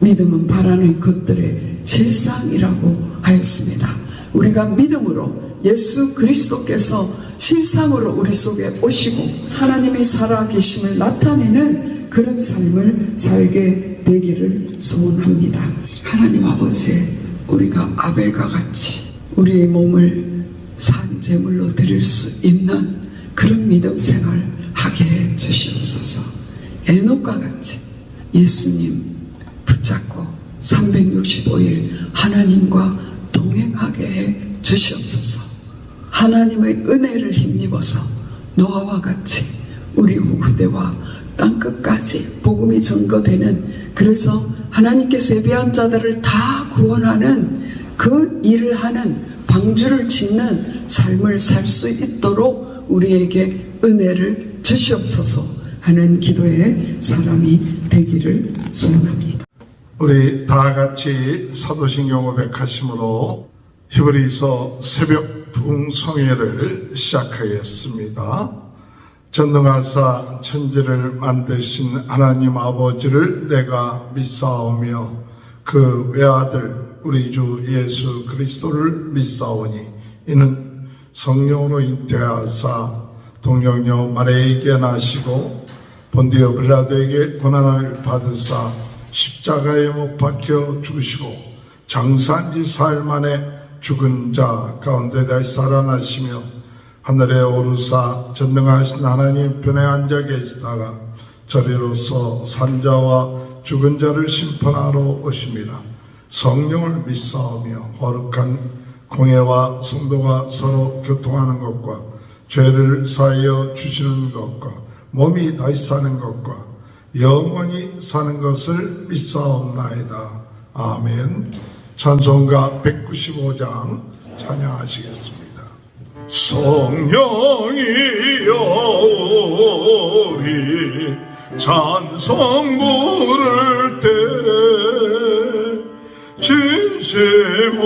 믿음은 바라는 것들의 실상이라고 하였습니다. 우리가 믿음으로 예수 그리스도께서 실상으로 우리 속에 오시고 하나님이 살아계심을 나타내는 그런 삶을 살게 되기를 소원합니다. 하나님 아버지, 우리가 아벨과 같이 우리의 몸을 산 제물로 드릴 수 있는 그런 믿음 생활 하게 해 주시옵소서. 에녹과 같이 예수님 붙잡고 365일 하나님과 동행하게 해 주시옵소서. 하나님의 은혜를 힘입어서 노아와 같이 우리 후대와 땅끝까지 복음이 전거되는, 그래서 하나님께서 예비한 자들을 다 구원하는 그 일을 하는 방주를 짓는 삶을 살 수 있도록 우리에게 은혜를 주시옵소서 하는 기도의 사람이 되기를 소원합니다. 우리 다 같이 사도신경 500하심으로 히브리서 새벽 부흥성회를 시작하겠습니다. 전능하사 천지를 만드신 하나님 아버지를 내가 믿사오며 그 외아들 우리 주 예수 그리스도를 믿사오니 이는 성령으로 잉태하사 동정녀 마리아에게 나시고 본디오 빌라도에게 고난을 받으사 십자가에 못 박혀 죽으시고 장사한 지 사흘 만에 죽은 자 가운데 다시 살아나시며 하늘에 오르사 전능하신 하나님 편에 앉아 계시다가 저리로서 산자와 죽은 자를 심판하러 오십니다. 성령을 믿사오며 거룩한 공회와 성도가 서로 교통하는 것과 죄를 사하여 주시는 것과 몸이 다시 사는 것과 영원히 사는 것을 믿사옵나이다. 아멘. 찬송가 195장 찬양하시겠습니다. 성령이여 우리 찬송 부를 때 진심으로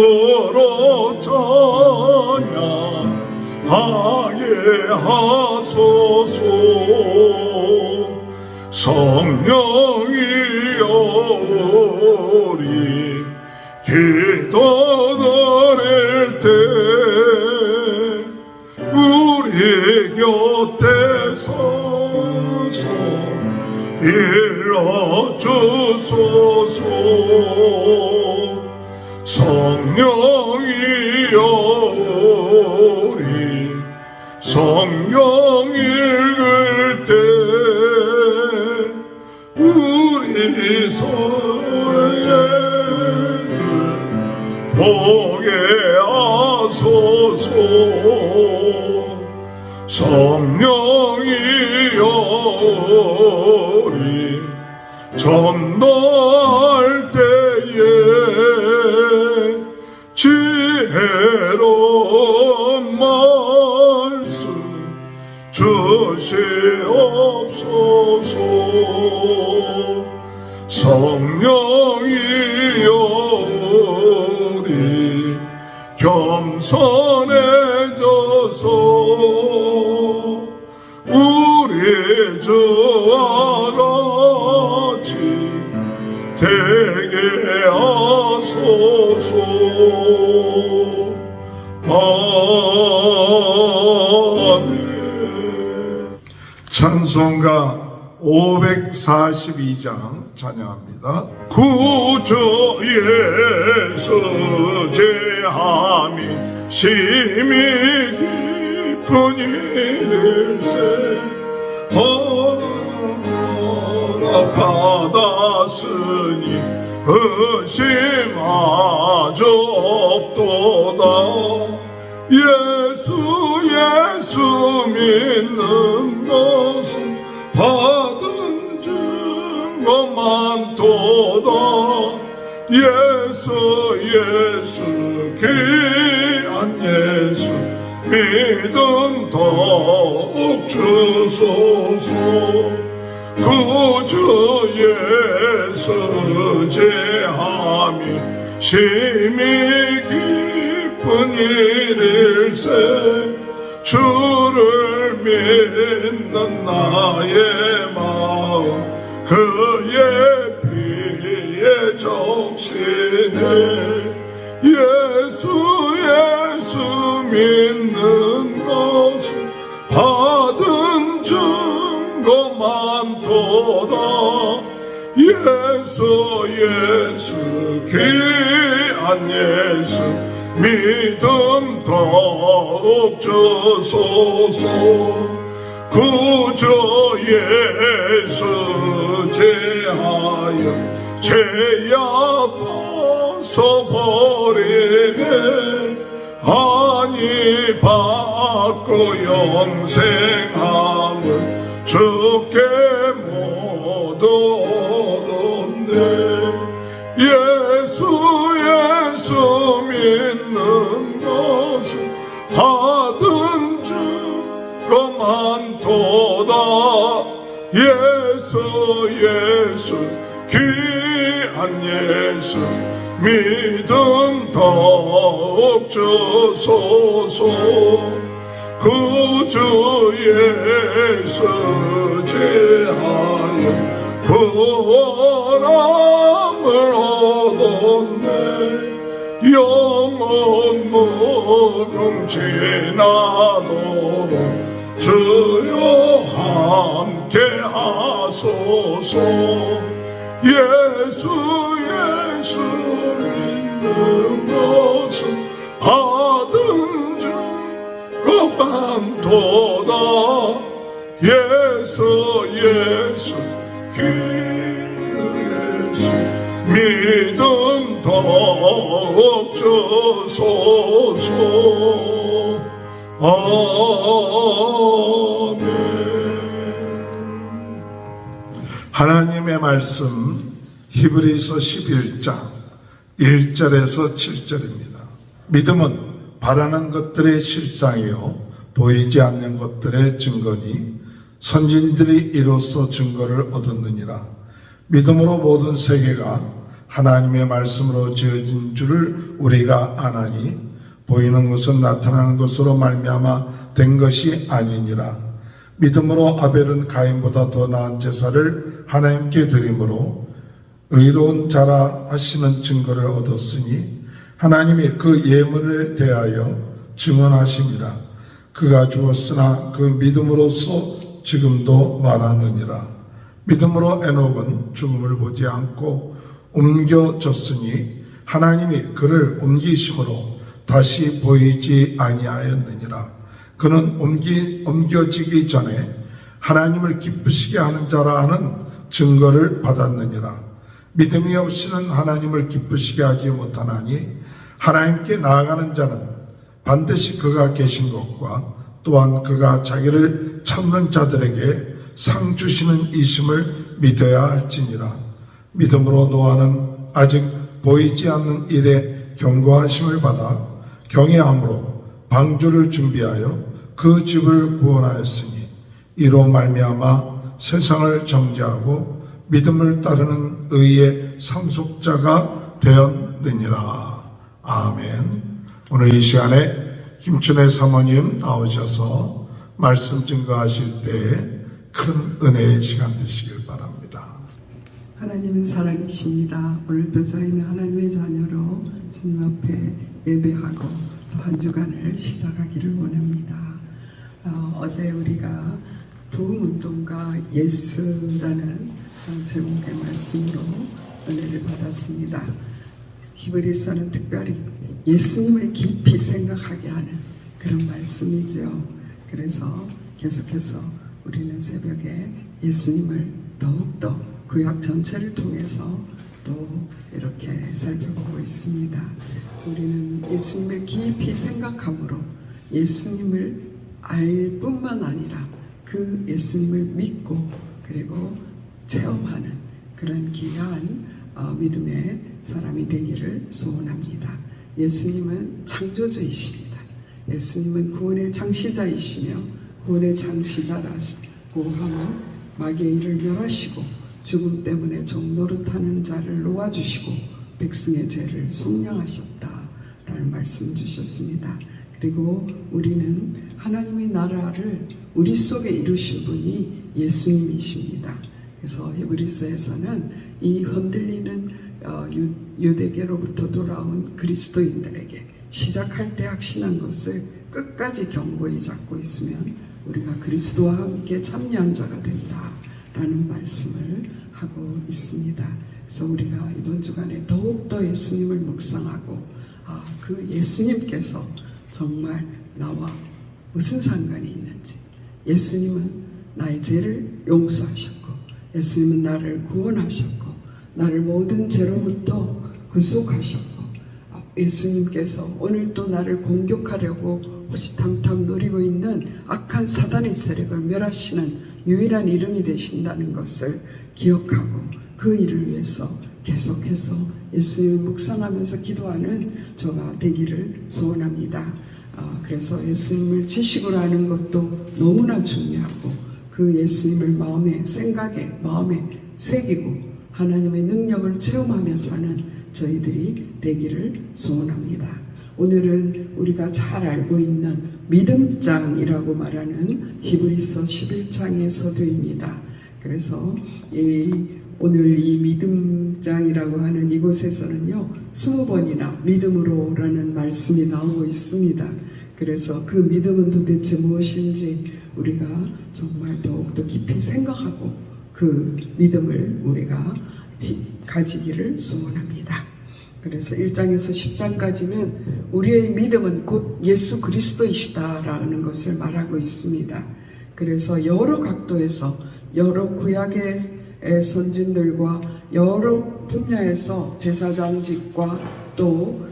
찬양하게 하소서. 성령이여 우리 기도 드릴 때 우리 곁에 서서 일러주소서. 성령이여 우리 성경 읽을 때 우리 손에 보게 하소서. 성령이여 우리 전도할 때에 지혜로운 말씀 주시옵소서. 성령이여 우리 겸손해져서 우리 주와 같이 되게 하소서. 아멘. 찬송가 542장 찬양합니다. 구주 예수 제함이 심히 깊은 일일세 허락 받았으니 의심하죠 없도다. 예수 믿는 것은 받은 증거만 도다. 예수 귀한 예수 믿음 더욱 주소서. 구주 예수 제함이 심히 깊은 일일세 주를 믿는 나의 마음 그의 피에 적시네 예수 믿는 것은 받은 증거 많도다 예수 귀한 예수 믿음 더욱 주소서 구주 예수 제하여 죄야 벗어버리네 아니 받고 영생함을 주께 모두 얻었네 예수 믿는 것은 받은 증거 많도다 예수 귀한 예수 믿음 더욱 주소서 구주 예수 제하여 구원함을 얻었네 영원 무궁 지나도록 주여 함께 하소서 예수 믿는 것은 받은 증거 많도다 예수 예수 믿음 더욱 주소서 아멘. 하나님의 말씀 히브리서 11장 1절에서 7절입니다. 믿음은 바라는 것들의 실상이요 보이지 않는 것들의 증거니 선진들이 이로써 증거를 얻었느니라. 믿음으로 모든 세계가 하나님의 말씀으로 지어진 줄을 우리가 아나니 보이는 것은 나타나는 것으로 말미암아 된 것이 아니니라. 믿음으로 아벨은 가인보다 더 나은 제사를 하나님께 드림으로 의로운 자라 하시는 증거를 얻었으니 하나님이 그 예물에 대하여 증언하심이라. 그가 죽었으나 그 믿음으로써 지금도 말하느니라. 믿음으로 에녹은 죽음을 보지 않고 옮겨졌으니 하나님이 그를 옮기심으로 다시 보이지 아니하였느니라. 그는 옮겨지기 전에 하나님을 기쁘시게 하는 자라 하는 증거를 받았느니라. 믿음이 없이는 하나님을 기쁘시게 하지 못하나니 하나님께 나아가는 자는 반드시 그가 계신 것과 또한 그가 자기를 찾는 자들에게 상 주시는 이심을 믿어야 할지니라. 믿음으로 노아는 아직 보이지 않는 일에 경고하심을 받아 경외함으로 방주를 준비하여 그 집을 구원하였으니 이로 말미암아 세상을 정죄하고 믿음을 따르는 의의 상속자가 되었느니라. 아멘. 오늘 이 시간에 김춘혜 사모님 나오셔서 말씀 증거하실 때 큰 은혜의 시간 되시길 바랍니다. 하나님은 사랑이십니다. 오늘도 저희는 하나님의 자녀로 주님 앞에 예배하고 또 한 주간을 시작하기를 원합니다. 어제 우리가 부흥운동과 예수라는 제목의 말씀으로 은혜를 받았습니다. 히브리서는 특별히 예수님을 깊이 생각하게 하는 그런 말씀이죠. 그래서 계속해서 우리는 새벽에 예수님을 더욱더 구약 전체를 통해서 또 이렇게 살펴보고 있습니다. 우리는 예수님을 깊이 생각함으로 예수님을 알 뿐만 아니라 그 예수님을 믿고 그리고 체험하는 그런 귀한 믿음의 사람이 되기를 소원합니다. 예수님은 창조주이십니다. 예수님은 구원의 창시자이시며 구원의 창시자라고 하면 마귀의 일을 멸하시고 죽음 때문에 종 노릇하는 자를 놓아주시고 백성의 죄를 속량하셨다라는 말씀을 주셨습니다. 그리고 우리는 하나님의 나라를 우리 속에 이루신 분이 예수님이십니다. 그래서 히브리서에서는 이 흔들리는 유대계로부터 돌아온 그리스도인들에게 시작할 때 확신한 것을 끝까지 견고히 잡고 있으면 우리가 그리스도와 함께 참여한 자가 된다라는 말씀을 하고 있습니다. 그래서 우리가 이번 주간에 더욱더 예수님을 묵상하고 그 예수님께서 정말 나와 무슨 상관이 있는지, 예수님은 나의 죄를 용서하셨고 예수님은 나를 구원하셨고 나를 모든 죄로부터 구속하셨고 예수님께서 오늘 또 나를 공격하려고 호시탐탐 노리고 있는 악한 사단의 세력을 멸하시는 유일한 이름이 되신다는 것을 기억하고 그 일을 위해서 계속해서 예수님을 묵상하면서 기도하는 저가 되기를 소원합니다. 그래서 예수님을 지식으로 아는 것도 너무나 중요하고 그 예수님을 마음에 생각에 마음에 새기고 하나님의 능력을 체험하며 사는 저희들이 되기를 소원합니다. 오늘은 우리가 잘 알고 있는 믿음장이라고 말하는 히브리서 11장의 서두입니다. 그래서 오늘 이 믿음장이라고 하는 이곳에서는요 20번이나 믿음으로라는 말씀이 나오고 있습니다. 그래서 그 믿음은 도대체 무엇인지 우리가 정말 더욱더 깊이 생각하고 그 믿음을 우리가 가지기를 소원합니다. 그래서 1장에서 10장까지는 우리의 믿음은 곧 예수 그리스도이시다라는 것을 말하고 있습니다. 그래서 여러 각도에서 여러 구약의 선진들과 여러 분야에서 제사장직과 또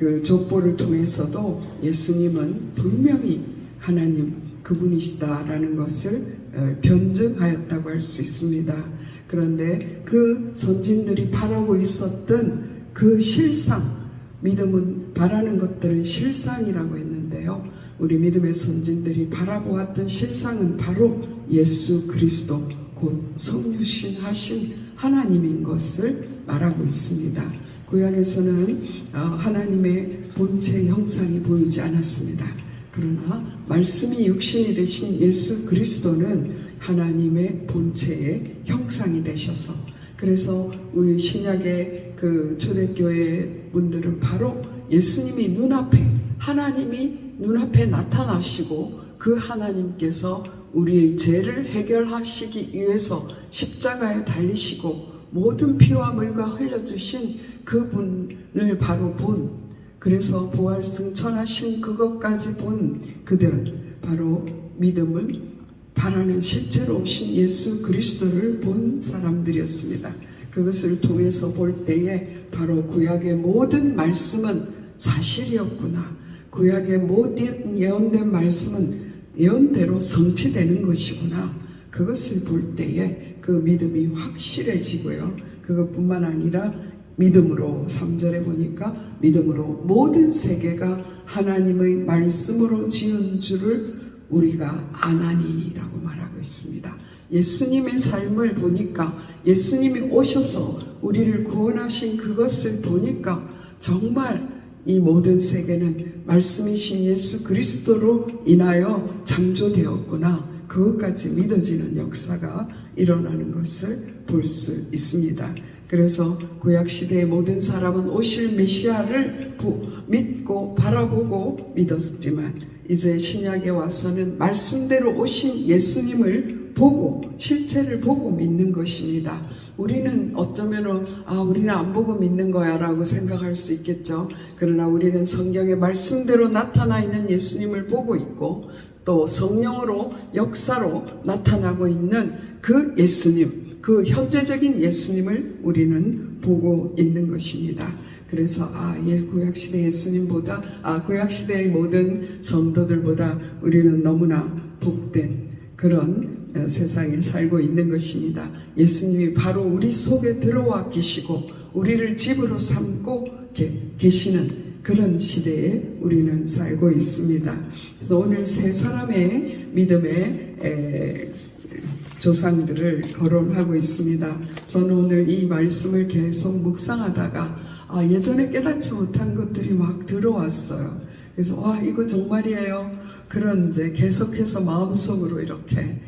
그 족보를 통해서도 예수님은 분명히 하나님 그분이시다라는 것을 변증하였다고 할 수 있습니다. 그런데 그 선진들이 바라고 있었던 그 실상, 믿음은 바라는 것들은 실상이라고 했는데요. 우리 믿음의 선진들이 바라보았던 실상은 바로 예수 그리스도 곧 성육신하신 하나님인 것을 말하고 있습니다. 구약에서는 하나님의 본체 형상이 보이지 않았습니다. 그러나 말씀이 육신이 되신 예수 그리스도는 하나님의 본체의 형상이 되셔서 그래서 우리 신약의 그 초대교회 분들은 바로 예수님이 눈앞에 하나님이 눈앞에 나타나시고 그 하나님께서 우리의 죄를 해결하시기 위해서 십자가에 달리시고 모든 피와 물과 흘려주신 그분을 바로 본 그래서 부활 승천하신 그것까지 본 그들은 바로 믿음을 바라는 실제로 오신 예수 그리스도를 본 사람들이었습니다. 그것을 통해서 볼 때에 바로 구약의 모든 말씀은 사실이었구나. 구약의 모든 예언된 말씀은 예언대로 성취되는 것이구나. 그것을 볼 때에 그 믿음이 확실해지고요. 그것뿐만 아니라 믿음으로 3절에 보니까 믿음으로 모든 세계가 하나님의 말씀으로 지은 줄을 우리가 아나니라고 말하고 있습니다. 예수님의 삶을 보니까 예수님이 오셔서 우리를 구원하신 그것을 보니까 정말 이 모든 세계는 말씀이신 예수 그리스도로 인하여 창조되었구나. 그것까지 믿어지는 역사가 일어나는 것을 볼 수 있습니다. 그래서 구약시대의 모든 사람은 오실 메시아를 믿고 바라보고 믿었지만 이제 신약에 와서는 말씀대로 오신 예수님을 보고 실체를 보고 믿는 것입니다. 우리는 어쩌면 우리는 안 보고 믿는 거야 라고 생각할 수 있겠죠. 그러나 우리는 성경의 말씀대로 나타나 있는 예수님을 보고 있고 또 성령으로 역사로 나타나고 있는 그 예수님, 그 현재적인 예수님을 우리는 보고 있는 것입니다. 그래서 구약시대 예수님보다 구약시대의 모든 성도들보다 우리는 너무나 복된 그런 세상에 살고 있는 것입니다. 예수님이 바로 우리 속에 들어와 계시고 우리를 집으로 삼고 계시는 그런 시대에 우리는 살고 있습니다. 그래서 오늘 세 사람의 믿음의 조상들을 거론하고 있습니다. 저는 오늘 이 말씀을 계속 묵상하다가 예전에 깨닫지 못한 것들이 막 들어왔어요. 그래서 이거 정말이에요. 그런 이제 계속해서 마음속으로 이렇게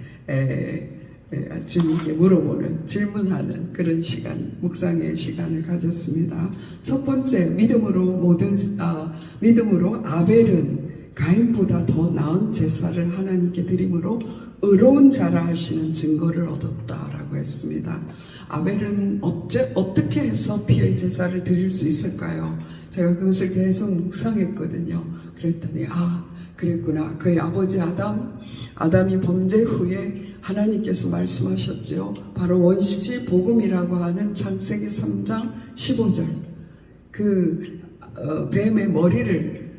주님께 물어보는, 질문하는 그런 시간, 묵상의 시간을 가졌습니다. 첫 번째, 믿음으로 아벨은 가인보다 더 나은 제사를 하나님께 드림으로 의로운 자라 하시는 증거를 얻었다라고 했습니다. 아벨은 어떻게 해서 피의 제사를 드릴 수 있을까요? 제가 그것을 계속 묵상했거든요. 그랬더니 그랬구나. 그의 아버지 아담이 범죄 후에 하나님께서 말씀하셨죠. 바로 원시 복음이라고 하는 창세기 3장 15절. 뱀의 머리를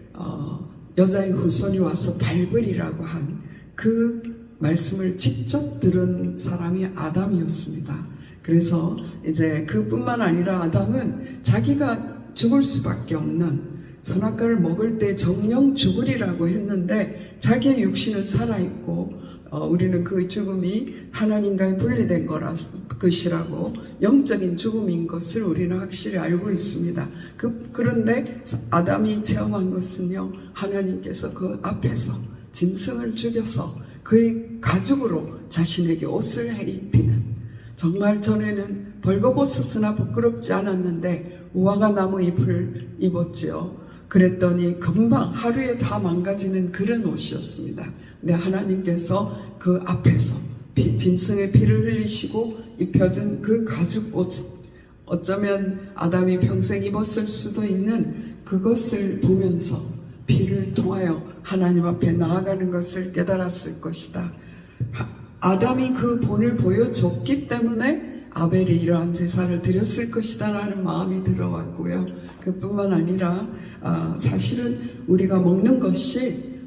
여자의 후손이 와서 밟으리라고 한 그 말씀을 직접 들은 사람이 아담이었습니다. 그래서 이제 그뿐만 아니라 아담은 자기가 죽을 수밖에 없는, 선악과를 먹을 때 정령 죽으리라고 했는데 자기의 육신은 살아있고 우리는 그 죽음이 하나님과의 분리된 것이라고, 영적인 죽음인 것을 우리는 확실히 알고 있습니다. 그런데 아담이 체험한 것은요, 하나님께서 그 앞에서 짐승을 죽여서 그의 가죽으로 자신에게 옷을 입히는, 정말 전에는 벌거벗었으나 부끄럽지 않았는데 우화과 나무 잎을 입었지요. 그랬더니 금방 하루에 다 망가지는 그런 옷이었습니다. 근데 하나님께서 그 앞에서 짐승의 피를 흘리시고 입혀준 그 가죽 옷, 어쩌면 아담이 평생 입었을 수도 있는 그것을 보면서 피를 통하여 하나님 앞에 나아가는 것을 깨달았을 것이다. 아담이 그 본을 보여줬기 때문에 아벨이 이러한 제사를 드렸을 것이다 라는 마음이 들어왔고요. 그뿐만 아니라 사실은 우리가 먹는 것이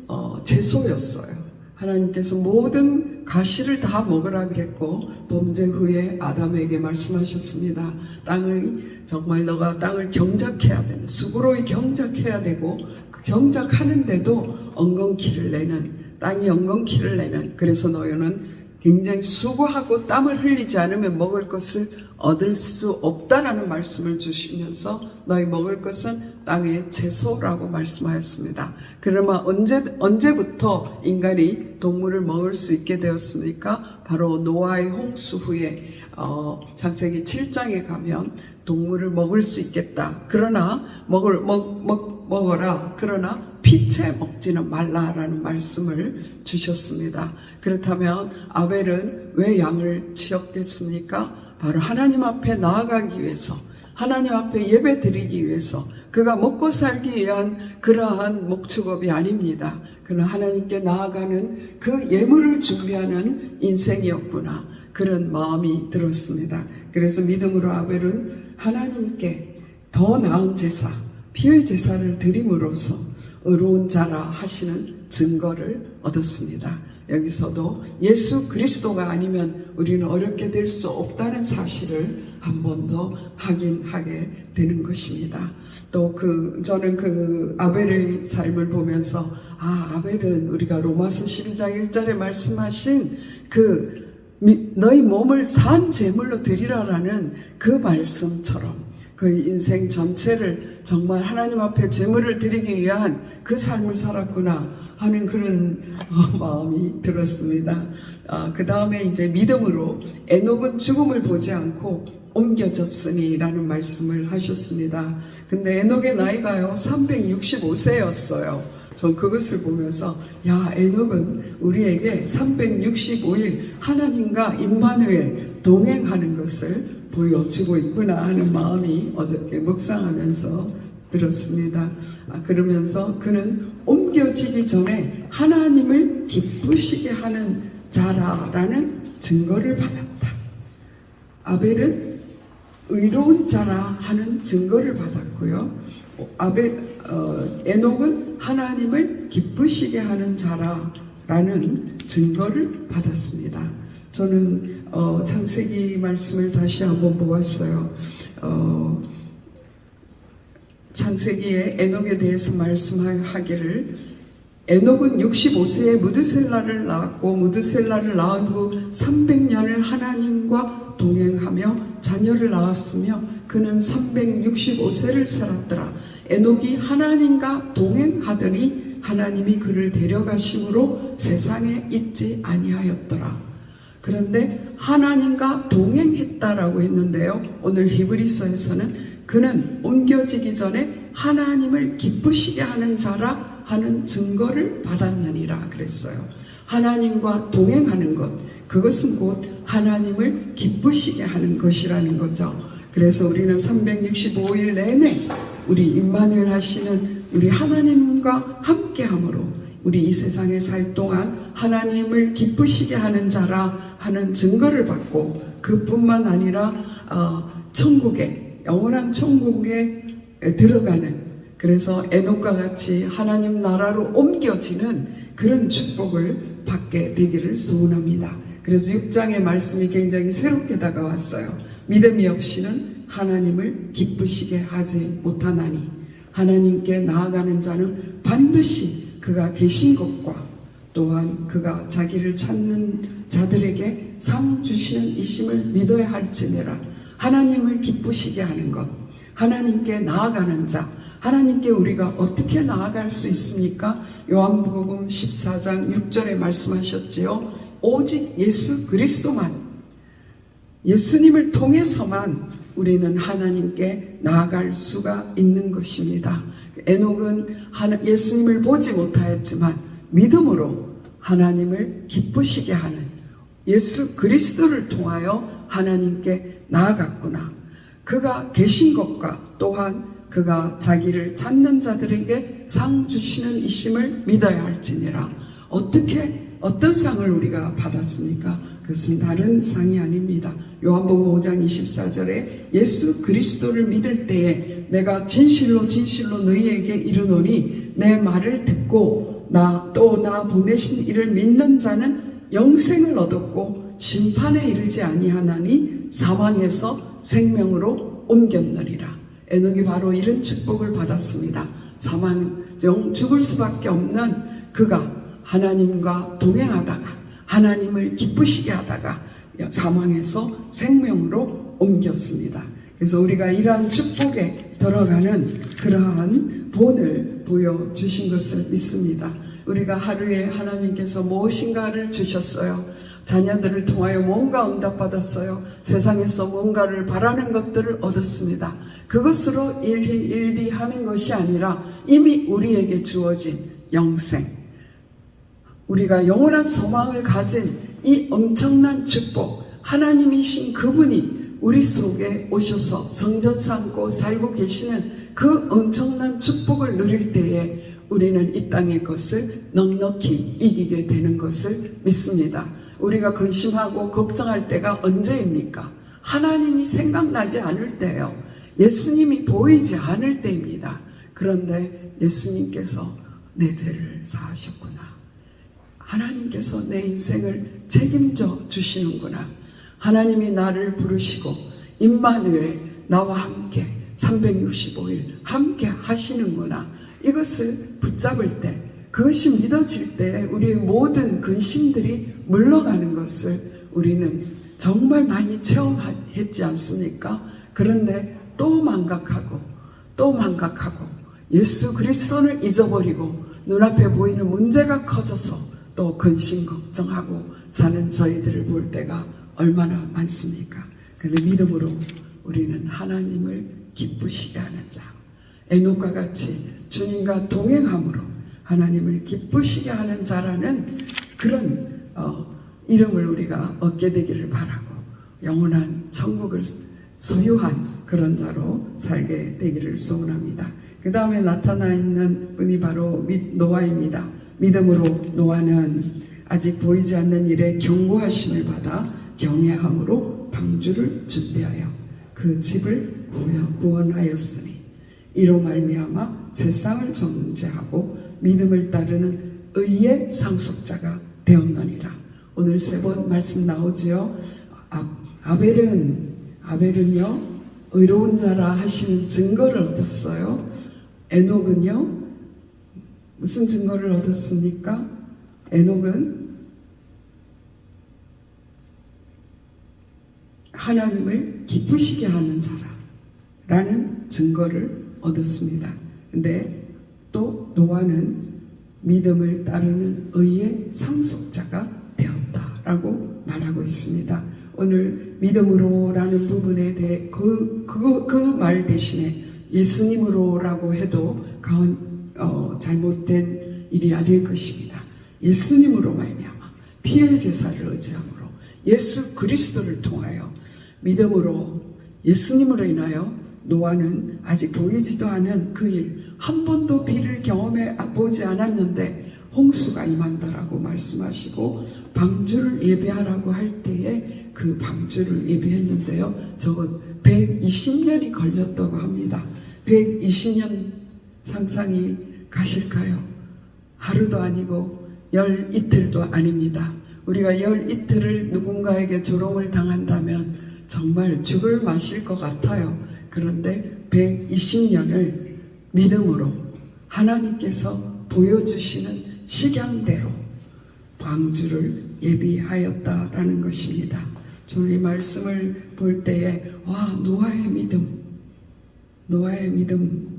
채소였어요. 하나님께서 모든 가시를 다 먹으라 그랬고, 범죄 후에 아담에게 말씀하셨습니다. 정말 너가 땅을 경작해야 되는, 수고로이 경작해야 되고, 그 경작하는데도 엉겅퀴를 내는, 땅이 엉겅퀴를 내는, 그래서 너희는 굉장히 수고하고 땀을 흘리지 않으면 먹을 것을 얻을 수 없다라는 말씀을 주시면서 너희 먹을 것은 땅의 채소라고 말씀하였습니다. 그러면 언제부터 인간이 동물을 먹을 수 있게 되었습니까? 바로 노아의 홍수 후에 창세기 7장에 가면 동물을 먹을 수 있겠다. 그러나 먹어라. 그러나 피채 먹지는 말라라는 말씀을 주셨습니다. 그렇다면 아벨은 왜 양을 치렀겠습니까? 바로 하나님 앞에 나아가기 위해서, 하나님 앞에 예배 드리기 위해서, 그가 먹고 살기 위한 그러한 목축업이 아닙니다. 그는 하나님께 나아가는 그 예물을 준비하는 인생이었구나, 그런 마음이 들었습니다. 그래서 믿음으로 아벨은 하나님께 더 나은 제사, 피의 제사를 드림으로써 의로운 자라 하시는 증거를 얻었습니다. 여기서도 예수 그리스도가 아니면 우리는 어렵게 될 수 없다는 사실을 한 번 더 확인하게 되는 것입니다. 또 저는 그 아벨의 삶을 보면서 아벨은 우리가 로마서 12장 1절에 말씀하신 너희 몸을 산 제물로 드리라라는 그 말씀처럼 그 인생 전체를 정말 하나님 앞에 제물을 드리기 위한 그 삶을 살았구나 하는 그런 마음이 들었습니다. 그 다음에 이제 믿음으로 에녹은 죽음을 보지 않고 옮겨졌으니 라는 말씀을 하셨습니다. 근데 에녹의 나이가요 365세였어요. 전 그것을 보면서 에녹은 우리에게 365일 하나님과 임마누엘 동행하는 것을 보여주고 있구나 하는 마음이 어저께 묵상하면서 들었습니다. 그러면서 그는 옮겨지기 전에 하나님을 기쁘시게 하는 자라라는 증거를 받았다. 아벨은 의로운 자라 하는 증거를 받았고요. 에녹은 하나님을 기쁘시게 하는 자라라는 증거를 받았습니다. 저는 창세기 말씀을 다시 한번 보았어요. 창세기에 에녹에 대해서 말씀하기를 에녹은 65세에 무드셀라를 낳았고 무드셀라를 낳은 후 300년을 하나님과 동행하며 자녀를 낳았으며 그는 365세를 살았더라. 에녹이 하나님과 동행하더니 하나님이 그를 데려가심으로 세상에 있지 아니하였더라. 그런데 하나님과 동행했다라고 했는데요. 오늘 히브리서에서는 그는 옮겨지기 전에 하나님을 기쁘시게 하는 자라 하는 증거를 받았느니라 그랬어요. 하나님과 동행하는 것, 그것은 곧 하나님을 기쁘시게 하는 것이라는 거죠. 그래서 우리는 365일 내내 우리 임마누엘 하시는 우리 하나님과 함께함으로 우리 이 세상에 살 동안 하나님을 기쁘시게 하는 자라 하는 증거를 받고, 그뿐만 아니라 천국에, 영원한 천국에 들어가는, 그래서 에녹과 같이 하나님 나라로 옮겨지는 그런 축복을 받게 되기를 소원합니다. 그래서 6장의 말씀이 굉장히 새롭게 다가왔어요. 믿음이 없이는 하나님을 기쁘시게 하지 못하나니 하나님께 나아가는 자는 반드시 그가 계신 것과 또한 그가 자기를 찾는 자들에게 상 주시는 이심을 믿어야 할지니라. 하나님을 기쁘시게 하는 것, 하나님께 나아가는 자, 하나님께 우리가 어떻게 나아갈 수 있습니까? 요한복음 14장 6절에 말씀하셨지요. 오직 예수 그리스도만, 예수님을 통해서만 우리는 하나님께 나아갈 수가 있는 것입니다. 에녹은 예수님을 보지 못하였지만 믿음으로 하나님을 기쁘시게 하는 예수 그리스도를 통하여 하나님께 나아갔구나. 그가 계신 것과 또한 그가 자기를 찾는 자들에게 상 주시는 이심을 믿어야 할지니라. 어떤 상을 우리가 받았습니까? 그것은 다른 상이 아닙니다. 요한복음 5장 24절에 예수 그리스도를 믿을 때에 내가 진실로 진실로 너희에게 이르노니 내 말을 듣고 나 보내신 이를 믿는 자는 영생을 얻었고 심판에 이르지 아니하나니 사망에서 생명으로 옮겼느니라. 에녹이 바로 이런 축복을 받았습니다. 죽을 수밖에 없는 그가 하나님과 동행하다가 하나님을 기쁘시게 하다가 사망에서 생명으로 옮겼습니다. 그래서 우리가 이러한 축복에 들어가는 그러한 본을 보여주신 것을 믿습니다. 우리가 하루에 하나님께서 무엇인가를 주셨어요. 자녀들을 통하여 뭔가 응답받았어요. 세상에서 뭔가를 바라는 것들을 얻었습니다. 그것으로 일비하는 것이 아니라 이미 우리에게 주어진 영생, 우리가 영원한 소망을 가진 이 엄청난 축복, 하나님이신 그분이 우리 속에 오셔서 성전 삼고 살고 계시는 그 엄청난 축복을 누릴 때에 우리는 이 땅의 것을 넉넉히 이기게 되는 것을 믿습니다. 우리가 근심하고 걱정할 때가 언제입니까? 하나님이 생각나지 않을 때예요. 예수님이 보이지 않을 때입니다. 그런데 예수님께서 내 죄를 사하셨구나. 하나님께서 내 인생을 책임져 주시는구나. 하나님이 나를 부르시고 임마누엘 나와 함께 365일 함께 하시는구나. 이것을 붙잡을 때, 그것이 믿어질 때 우리의 모든 근심들이 물러가는 것을 우리는 정말 많이 체험했지 않습니까? 그런데 또 망각하고 예수 그리스도를 잊어버리고 눈앞에 보이는 문제가 커져서 또 근심 걱정하고 사는 저희들을 볼 때가 얼마나 많습니까? 그런데 믿음으로 우리는 하나님을 기쁘시게 하는 자, 에녹과 같이 주님과 동행함으로 하나님을 기쁘시게 하는 자라는 그런 이름을 우리가 얻게 되기를 바라고 영원한 천국을 소유한 그런 자로 살게 되기를 소원합니다. 그 다음에 나타나 있는 분이 바로 노아입니다. 믿음으로 노아는 아직 보이지 않는 일에 경고하심을 받아 경외함으로 방주를 준비하여 그 집을 구원하였으니 이로 말미암아 세상을 정죄하고 믿음을 따르는 의의 상속자가 되었느니라. 오늘 3번 말씀 나오지요. 아벨은요 의로운 자라 하시는 증거를 얻었어요. 에녹은요 무슨 증거를 얻었습니까? 에녹은 하나님을 기쁘시게 하는 자라는 증거를 얻었습니다. 근데 또 노아는 믿음을 따르는 의의 상속자가 되었다. 라고 말하고 있습니다. 오늘 믿음으로라는 부분에 대해 그 말 대신에 예수님으로라고 해도 잘못된 일이 아닐 것입니다. 예수님으로 말미암아 피의 제사를 의지함으로 예수 그리스도를 통하여 믿음으로 예수님으로 인하여 노아는 아직 보이지도 않은 그 일, 한 번도 비를 경험해 보지 않았는데 홍수가 임한다라고 말씀하시고 방주를 예배하라고 할 때에 그 방주를 예배했는데요. 저건 120년이 걸렸다고 합니다. 120년 상상이 가실까요? 하루도 아니고 열 이틀도 아닙니다. 우리가 열 이틀을 누군가에게 조롱을 당한다면 정말 죽을 맛일 것 같아요. 그런데 120년을 믿음으로 하나님께서 보여주시는 식양대로 방주를 예비하였다라는 것입니다. 저는 이 말씀을 볼 때에 노아의 믿음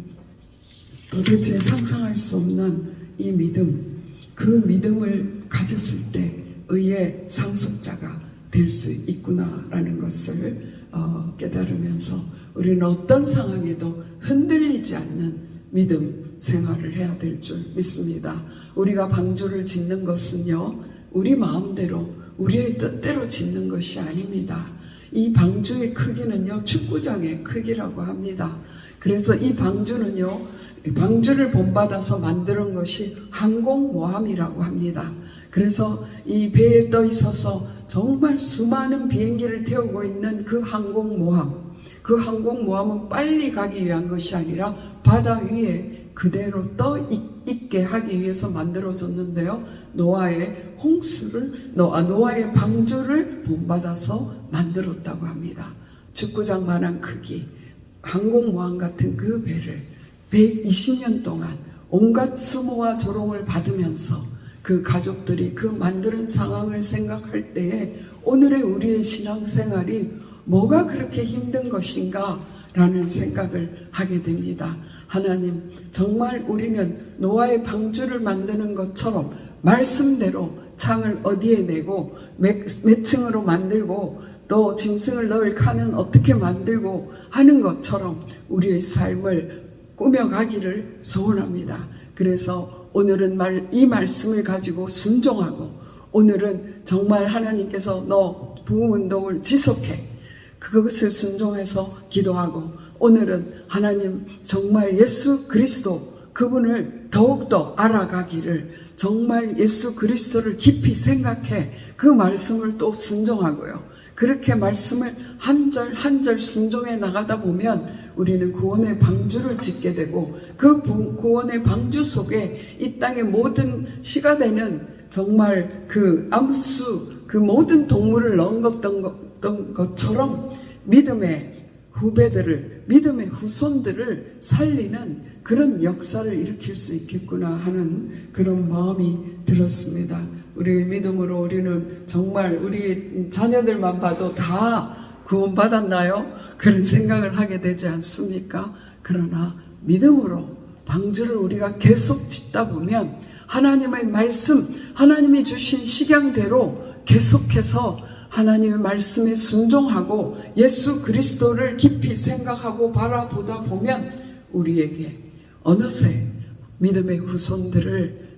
도대체 상상할 수 없는 이 믿음, 그 믿음을 가졌을 때 의의 상속자가 될 수 있구나라는 것을 깨달으면서 우리는 어떤 상황에도 흔들리지 않는 믿음 생활을 해야 될 줄 믿습니다. 우리가 방주를 짓는 것은요, 우리 마음대로 우리의 뜻대로 짓는 것이 아닙니다. 이 방주의 크기는요, 축구장의 크기라고 합니다. 그래서 이 방주는요, 방주를 본받아서 만드는 것이 항공모함이라고 합니다. 그래서 이 배에 떠 있어서 정말 수많은 비행기를 태우고 있는 그 항공모함, 그 항공모함은 빨리 가기 위한 것이 아니라 바다 위에 그대로 떠 있게 하기 위해서 만들어졌는데요. 노아의 방주를 본받아서 만들었다고 합니다. 축구장만한 크기, 항공모함 같은 그 배를 120년 동안 온갖 수모와 조롱을 받으면서 그 가족들이 그 만드는 상황을 생각할 때에 오늘의 우리의 신앙생활이 뭐가 그렇게 힘든 것인가 라는 생각을 하게 됩니다. 하나님, 정말 우리는 노아의 방주를 만드는 것처럼 말씀대로 창을 어디에 내고 몇 층으로 만들고 또 짐승을 넣을 칸은 어떻게 만들고 하는 것처럼 우리의 삶을 꾸며가기를 소원합니다. 그래서 오늘은 이 말씀을 가지고 순종하고, 오늘은 정말 하나님께서 너 부흥운동을 지속해, 그것을 순종해서 기도하고, 오늘은 하나님 정말 예수 그리스도 그분을 더욱더 알아가기를, 정말 예수 그리스도를 깊이 생각해 그 말씀을 또 순종하고요. 그렇게 말씀을 한 절 한 절 순종해 나가다 보면 우리는 구원의 방주를 짓게 되고, 그 구원의 방주 속에 이 땅의 모든 시가 되는 정말 그 암수, 그 모든 동물을 넣었던 것처럼 믿음의 후배들을, 믿음의 후손들을 살리는 그런 역사를 일으킬 수 있겠구나 하는 그런 마음이 들었습니다. 우리의 믿음으로 우리는 정말 우리 자녀들만 봐도 다 구원받았나요? 그런 생각을 하게 되지 않습니까? 그러나 믿음으로 방주를 우리가 계속 짓다 보면 하나님의 말씀, 하나님이 주신 식양대로 계속해서 하나님의 말씀에 순종하고 예수 그리스도를 깊이 생각하고 바라보다 보면 우리에게 어느새 믿음의 후손들을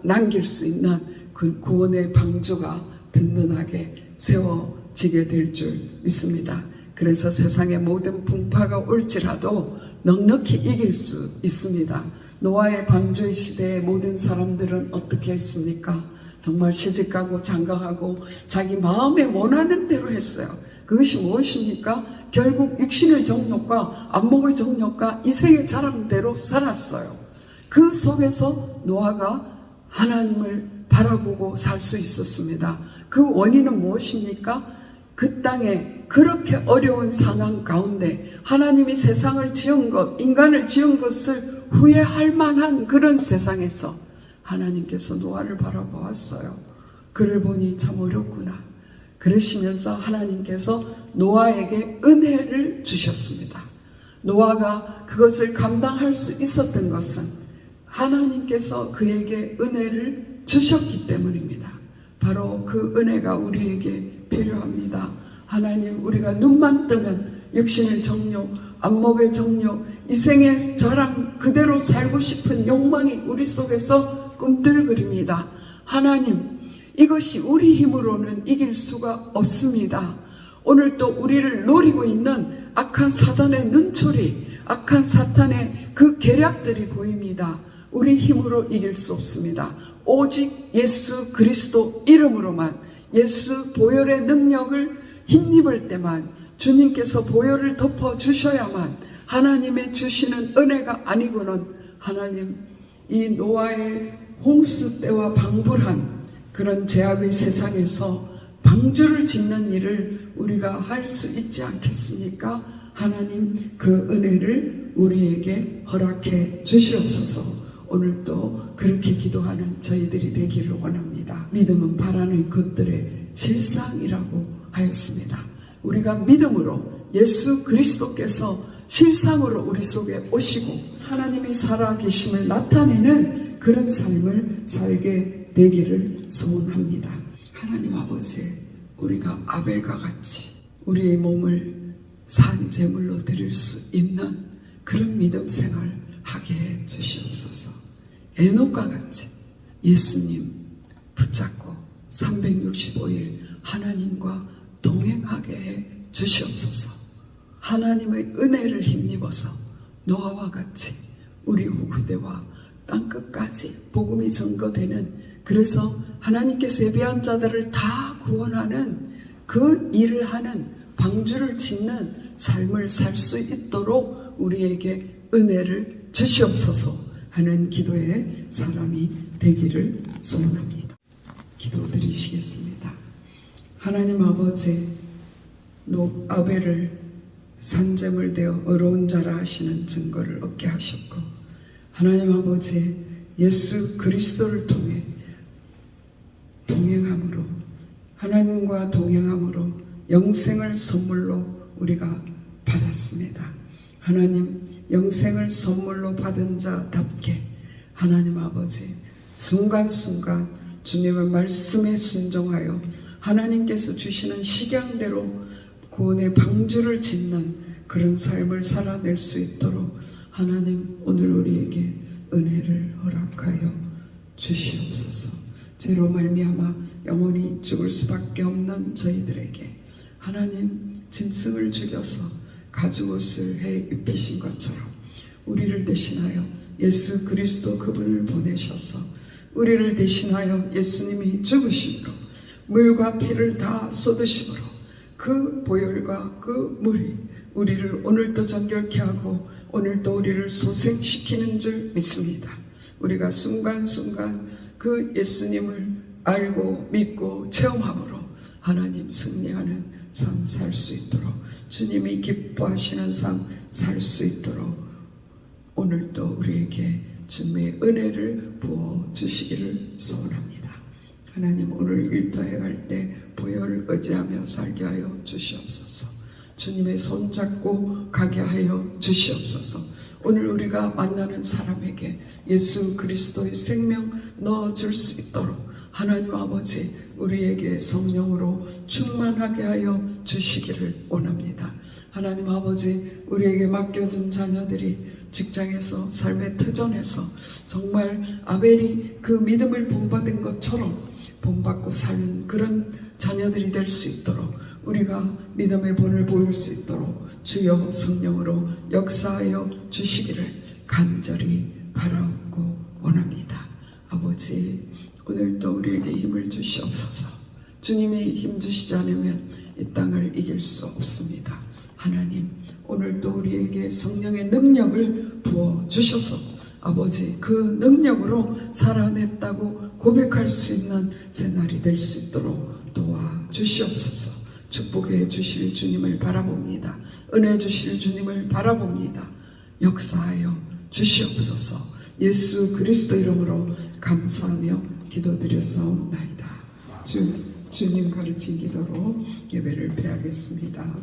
남길 수 있는 그 구원의 방주가 든든하게 세워지게 될 줄 믿습니다. 그래서 세상의 모든 풍파가 올지라도 넉넉히 이길 수 있습니다. 노아의 방주의 시대의 모든 사람들은 어떻게 했습니까? 정말 시집가고 장가가고 자기 마음에 원하는 대로 했어요. 그것이 무엇입니까? 결국 육신의 정욕과 안목의 정욕과 이생의 자랑대로 살았어요. 그 속에서 노아가 하나님을 바라보고 살 수 있었습니다. 그 원인은 무엇입니까? 그 땅에 그렇게 어려운 상황 가운데 하나님이 세상을 지은 것, 인간을 지은 것을 후회할 만한 그런 세상에서 하나님께서 노아를 바라보았어요. 그를 보니 참 어렵구나. 그러시면서 하나님께서 노아에게 은혜를 주셨습니다. 노아가 그것을 감당할 수 있었던 것은 하나님께서 그에게 은혜를 주셨기 때문입니다. 바로 그 은혜가 우리에게 필요합니다. 하나님, 우리가 눈만 뜨면 육신의 정욕, 안목의 정욕, 이 생의 자랑 그대로 살고 싶은 욕망이 우리 속에서 꿈틀거립니다. 하나님, 이것이 우리 힘으로는 이길 수가 없습니다. 오늘 또 우리를 노리고 있는 악한 사단의 눈초리, 악한 사탄의 그 계략들이 보입니다. 우리 힘으로 이길 수 없습니다. 오직 예수 그리스도 이름으로만, 예수 보혈의 능력을 힘입을 때만, 주님께서 보혈을 덮어주셔야만 하나님의 주시는 은혜가 아니고는 하나님, 이 노아의 홍수 때와 방불한 그런 제약의 세상에서 방주를 짓는 일을 우리가 할 수 있지 않겠습니까? 하나님, 그 은혜를 우리에게 허락해 주시옵소서. 오늘도 그렇게 기도하는 저희들이 되기를 원합니다. 믿음은 바라는 것들의 실상이라고 하였습니다. 우리가 믿음으로 예수 그리스도께서 실상으로 우리 속에 오시고 하나님이 살아계심을 나타내는 그런 삶을 살게 되기를 소원합니다. 하나님 아버지, 우리가 아벨과 같이 우리의 몸을 산 제물로 드릴 수 있는 그런 믿음 생활 하게 해 주시옵소서. 에녹과 같이 예수님 붙잡고 365일 하나님과 동행하게 해 주시옵소서. 하나님의 은혜를 힘입어서 노아와 같이 우리 후대와 땅끝까지 복음이 전거되는, 그래서 하나님께서 예비한 자들을 다 구원하는 그 일을 하는, 방주를 짓는 삶을 살 수 있도록 우리에게 은혜를 주시옵소서 하는 기도의 사람이 되기를 소원합니다. 기도드리시겠습니다. 하나님 아버지, 아벨을 산제물 되어 어려운 자라 하시는 증거를 얻게 하셨고, 하나님 아버지, 예수 그리스도를 통해 동행함으로, 하나님과 동행함으로 영생을 선물로 우리가 받았습니다. 하나님, 영생을 선물로 받은 자답게 하나님 아버지, 순간순간 주님의 말씀에 순종하여 하나님께서 주시는 식양대로 구원의 방주를 짓는 그런 삶을 살아낼 수 있도록 하나님, 오늘 우리에게 은혜를 허락하여 주시옵소서. 죄로 말미암아 영원히 죽을 수밖에 없는 저희들에게 하나님, 짐승을 죽여서 가죽옷을 해 입히신 것처럼 우리를 대신하여 예수 그리스도 그분을 보내셔서 우리를 대신하여 예수님이 죽으심으로, 물과 피를 다 쏟으심으로 그 보혈과 그 물이 우리를 오늘도 정결케 하고 오늘도 우리를 소생시키는 줄 믿습니다. 우리가 순간순간 그 예수님을 알고 믿고 체험함으로 하나님 승리하는 삶 살 수 있도록, 주님이 기뻐하시는 삶 살 수 있도록 오늘도 우리에게 주님의 은혜를 부어주시기를 소원합니다. 하나님, 오늘 일터에 갈 때 보혈을 의지하며 살게 하여 주시옵소서. 주님의 손잡고 가게 하여 주시옵소서. 오늘 우리가 만나는 사람에게 예수 그리스도의 생명 넣어줄 수 있도록 하나님 아버지, 우리에게 성령으로 충만하게 하여 주시기를 원합니다. 하나님 아버지, 우리에게 맡겨진 자녀들이 직장에서, 삶의 터전에서 정말 아벨이 그 믿음을 본받은 것처럼 본받고 사는 그런 자녀들이 될 수 있도록, 우리가 믿음의 본을 보일 수 있도록 주여 성령으로 역사하여 주시기를 간절히 바라고 원합니다. 아버지, 오늘도 우리에게 힘을 주시옵소서. 주님이 힘 주시지 않으면 이 땅을 이길 수 없습니다. 하나님, 오늘도 우리에게 성령의 능력을 부어주셔서 아버지, 그 능력으로 살아냈다고 고백할 수 있는 새날이 될 수 있도록 도와주시옵소서. 축복해 주실 주님을 바라봅니다. 은혜 주실 주님을 바라봅니다. 역사하여 주시옵소서. 예수 그리스도 이름으로 감사하며 기도드렸사옵나이다. 주님 가르친 기도로 예배를 폐하겠습니다.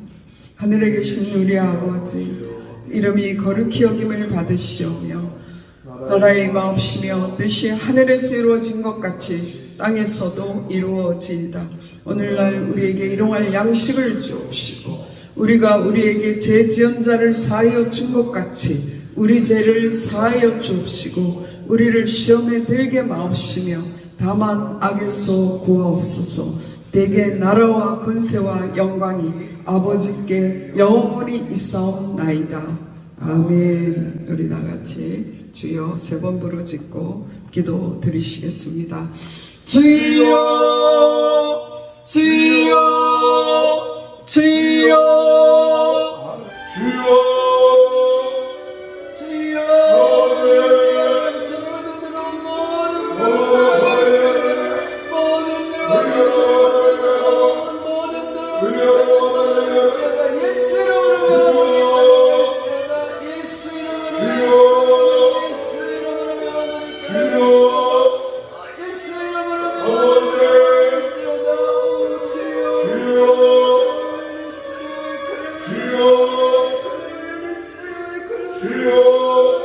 하늘에 계신 우리 아버지, 이름이 거룩히 여김을 받으시오며 나라의 임하옵시며 뜻이 하늘에서 이루어진 것 같이 땅에서도 이루어지이다. 오늘날 우리에게 일용할 양식을 주옵시고 우리가 우리에게 죄 지은 자를 사하여 준 것 같이 우리 죄를 사하여 주옵시고 우리를 시험에 들게 마옵시며 다만 악에서 구하옵소서. 대개 나라와 권세와 영광이 아버지께 영원히 있사옵나이다. 아멘. 우리 다 같이 주여 세 번 부르짖고 기도 드리시겠습니다. 주여 주여 주여 주여